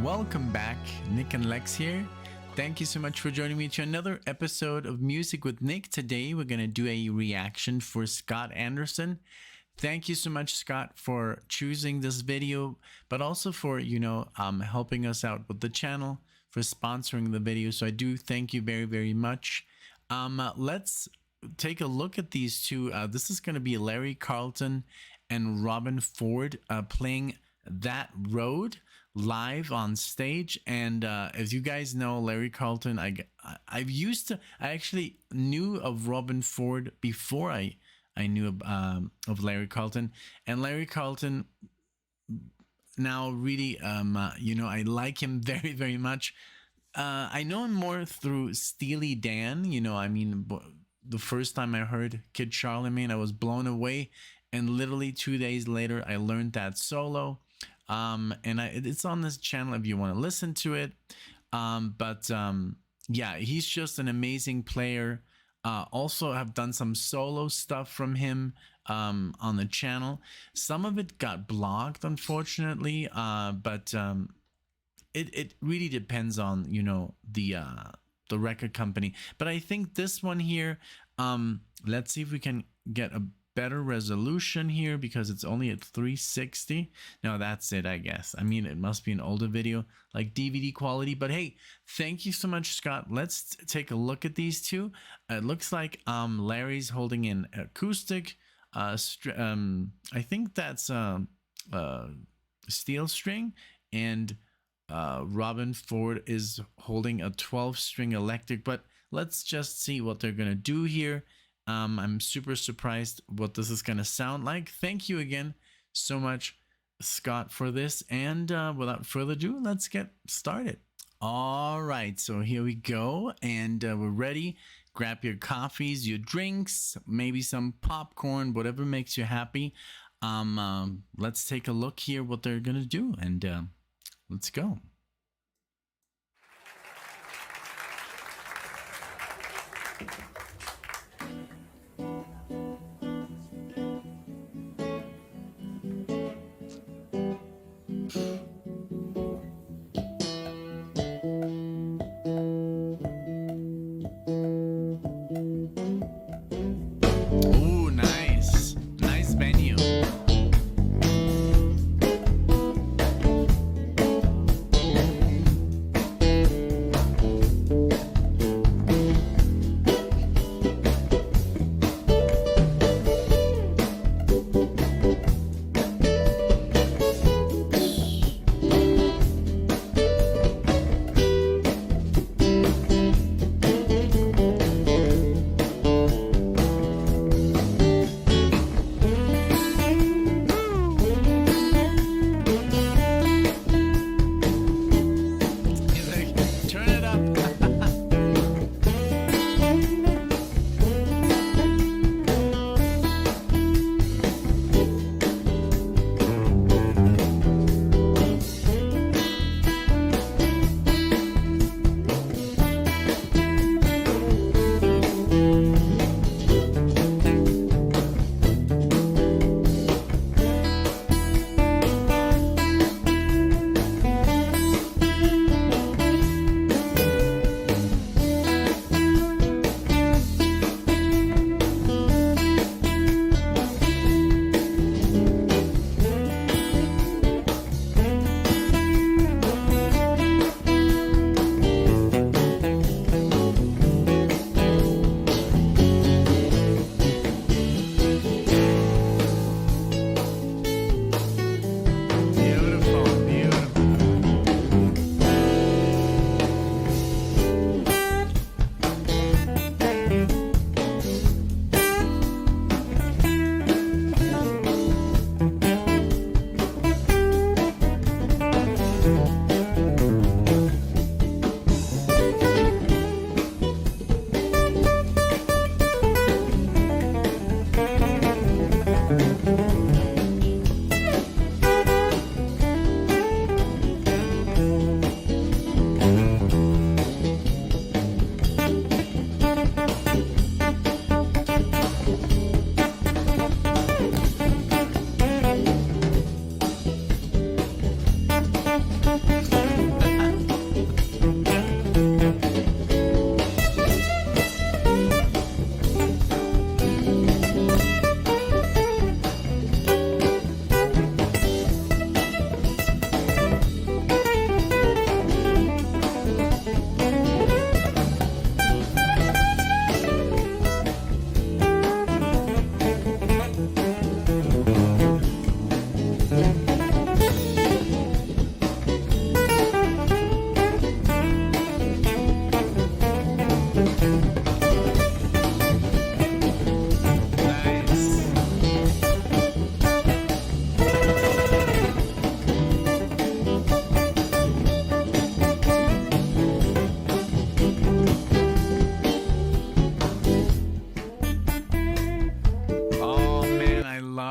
Welcome back, Nick and Lex here. Thank you so much for joining me to another episode of Music with Nick. Today we're going to do a reaction for Scott Anderson. Thank you so much, Scott, for choosing this video, but also for, helping us out with the channel, for sponsoring the video. So I do thank you very, very much. Let's take a look at these two. This is going to be Larry Carlton and Robben Ford playing That Road live on stage. And as you guys know, Larry Carlton, I actually knew of Robben Ford before I knew of Larry Carlton. And Larry Carlton now really I like him very, very much. I know him more through Steely Dan. The first time I heard Kid Charlemagne, I was blown away, and literally 2 days later I learned that solo. It's on this channel if you want to listen to it. Yeah, he's just an amazing player. Also have done some solo stuff from him on the channel. Some of it got blocked, unfortunately, but it really depends on the record company. But I think this one here, let's see if we can get a better resolution here, because it's only at 360. No, that's it, I guess. It must be an older video, like DVD quality. But hey, thank you so much, Scott. Let's take a look at these two. It looks like Larry's holding an acoustic I think that's steel string, and Robben Ford is holding a 12-string electric. But let's just see what they're gonna do here. I'm super surprised what this is gonna sound like. Thank you again so much, Scott, for this. And without further ado, let's get started. All right, so here we go, and we're ready. Grab your coffees, your drinks, maybe some popcorn, whatever makes you happy. Let's take a look here what they're gonna do, and let's go. Ooh, nice. Nice venue.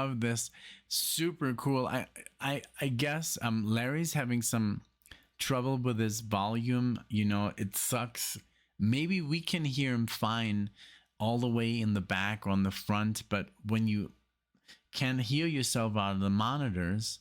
love this. Super cool. I guess Larry's having some trouble with his volume. You know, it sucks. Maybe we can hear him fine all the way in the back or on the front, but when you can't hear yourself out of the monitors,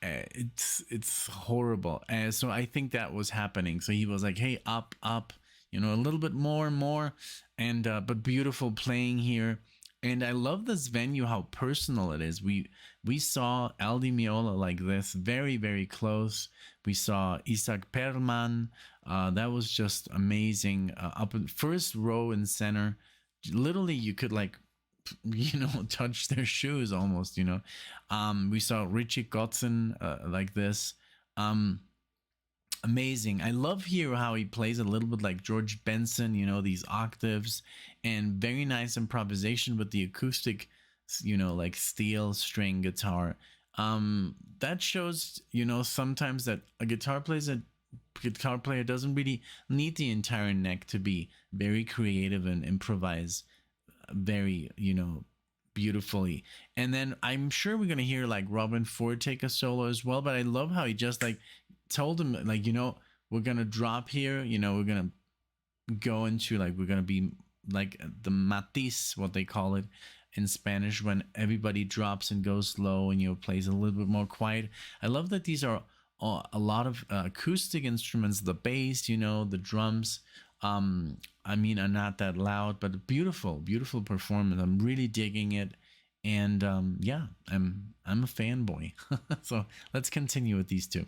it's horrible. So I think that was happening. So he was like, "Hey, up, up, you know, a little bit more and more," and but beautiful playing here. And I love this venue, how personal it is. We saw El Di Meola like this, very, very close. We saw Isaac Perlman. That was just amazing. Up in first row in center. Literally, you could like, you know, touch their shoes almost, you know. We saw Richie Kotzen like this. Amazing. I love here how he plays a little bit like George Benson, you know, these octaves, and very nice improvisation with the acoustic, you know, like steel string guitar. That shows, you know, sometimes that a guitar player doesn't really need the entire neck to be very creative and improvise very, you know, beautifully. And then I'm sure we're gonna hear like Robin Ford take a solo as well, but I love how he just like told him, like, you know, we're gonna drop here, you know, we're gonna go into like, we're gonna be like the matiz, what they call it in Spanish, when everybody drops and goes slow and, you know, plays a little bit more quiet. I love that these are a lot of acoustic instruments, the bass, you know, the drums, I mean, are not that loud, but beautiful, beautiful performance. I'm really digging it. And yeah, I'm a fanboy. So let's continue with these two.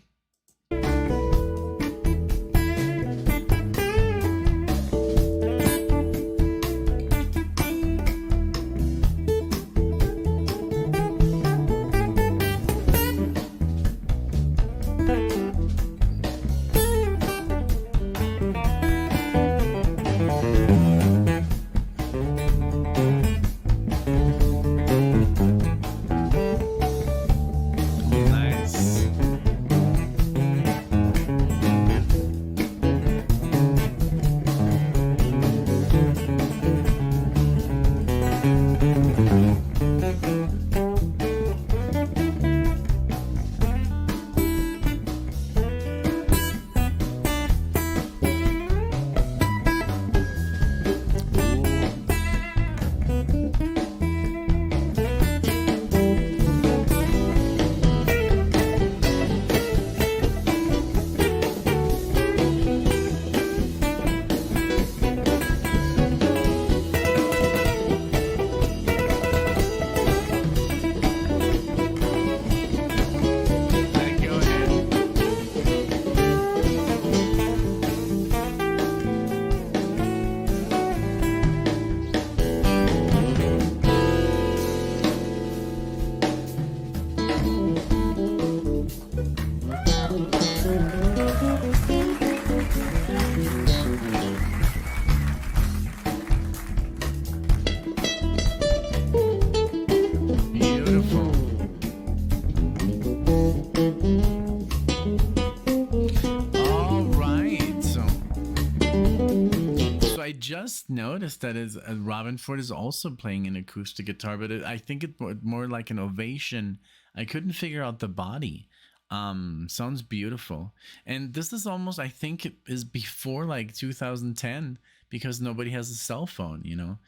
Just noticed that is Robin Ford is also playing an acoustic guitar, but I think it's more like an ovation. I couldn't figure out the body. Sounds beautiful. And this is almost, I think it is before like 2010, because nobody has a cell phone, you know.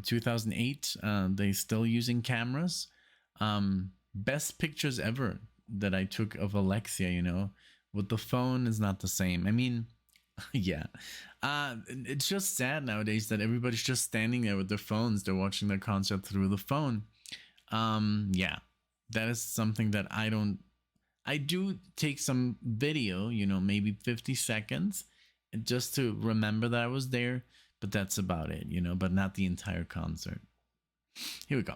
2008, they still using cameras. Best pictures ever that I took of Alexia, you know, with the phone is not the same. I mean, yeah. It's just sad nowadays that everybody's just standing there with their phones. They're watching their concert through the phone. Yeah, that is something that I do take some video, you know, maybe 50 seconds just to remember that I was there, but that's about it, you know, but not the entire concert. Here we go.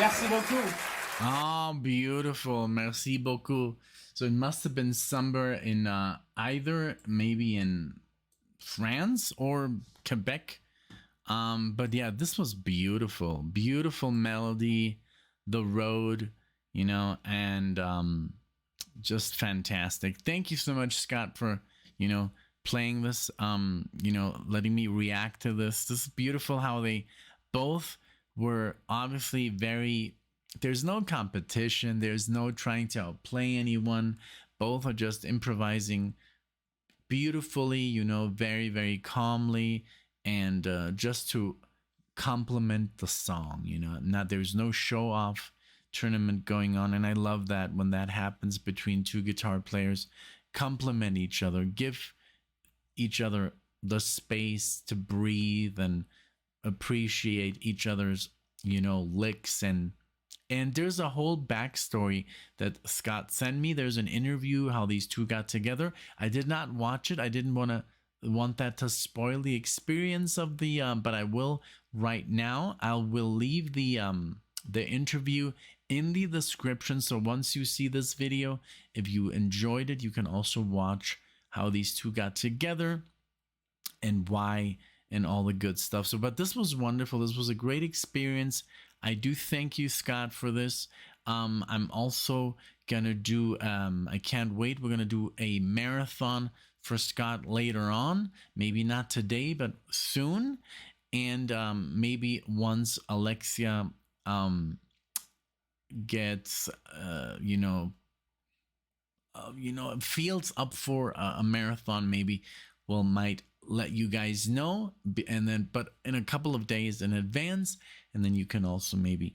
Merci beaucoup. Oh, beautiful. Merci beaucoup. So it must have been somewhere in either maybe in France or Quebec. But yeah, this was beautiful. Beautiful melody, the road, and just fantastic. Thank you so much, Scott, for, playing this, letting me react to this. This is beautiful how they both were obviously very, there's no competition, there's no trying to outplay anyone. Both are just improvising beautifully, very, very calmly, and just to complement the song, not there's no show off tournament going on. And I love that when that happens between two guitar players, complement each other, give each other the space to breathe and appreciate each other's, licks. And there's a whole backstory that Scott sent me. There's an interview how these two got together. I did not watch it. I didn't want that to spoil the experience of the but I will right now. I will leave the interview in the description, so once you see this video, if you enjoyed it, you can also watch how these two got together and why and all the good stuff. So but this was wonderful. This was a great experience. I do thank you, Scott, for this. I'm also gonna do I can't wait. We're gonna do a marathon for Scott later on, maybe not today but soon. And maybe once Alexia gets feels up for a marathon, maybe we'll might let you guys know, and then but in a couple of days in advance, and then you can also maybe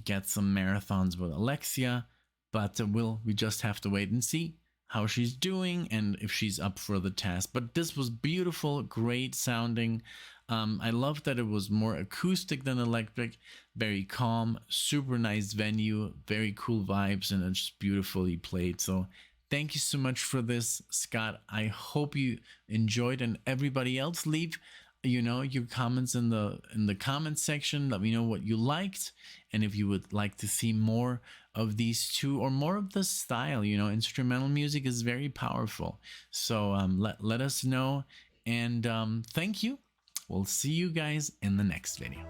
get some marathons with Alexia. But we just have to wait and see how she's doing and if she's up for the task. But this was beautiful, great sounding. I love that it was more acoustic than electric, very calm, super nice venue, very cool vibes, and it's just beautifully played. So thank you so much for this, Scott. I hope you enjoyed, and everybody else, leave your comments in the comment section. Let me know what you liked, and if you would like to see more of these two or more of this style. Instrumental music is very powerful, so let us know. And thank you. We'll see you guys in the next video.